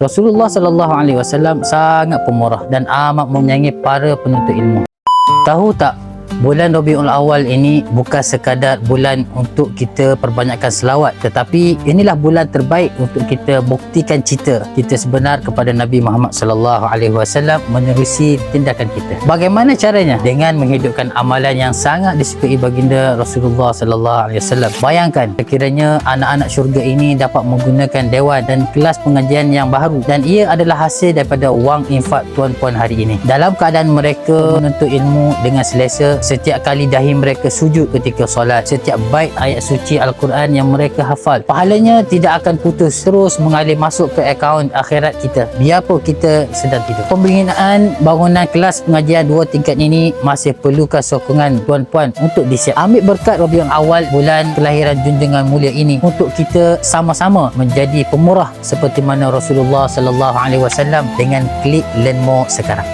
Rasulullah sallallahu alaihi wasallam sangat pemurah dan amat menyayangi para penuntut ilmu. Tahu tak, bulan Rabiul Awal ini bukan sekadar bulan untuk kita perbanyakkan selawat, tetapi inilah bulan terbaik untuk kita buktikan cita kita sebenar kepada Nabi Muhammad sallallahu alaihi wasallam menerusi tindakan kita. Bagaimana caranya? Dengan menghidupkan amalan yang sangat disukai baginda Rasulullah sallallahu alaihi wasallam. Bayangkan sekiranya anak-anak syurga ini dapat menggunakan dewan dan kelas pengajian yang baru, dan ia adalah hasil daripada wang infak tuan-puan hari ini. Dalam keadaan mereka menuntut ilmu dengan selesa, setiap kali dahi mereka sujud ketika solat, setiap bait ayat suci Al-Quran yang mereka hafal, pahalanya tidak akan putus, terus mengalir masuk ke akaun akhirat kita biarpun kita sedang tidur. Pembinaan bangunan kelas pengajian 2 tingkat ini masih perlukan sokongan tuan-puan untuk disiap. Ambil berkat Rabiul Awal, bulan kelahiran junjungan mulia ini, untuk kita sama-sama menjadi pemurah seperti mana Rasulullah sallallahu alaihi wasallam dengan klik Learn More sekarang.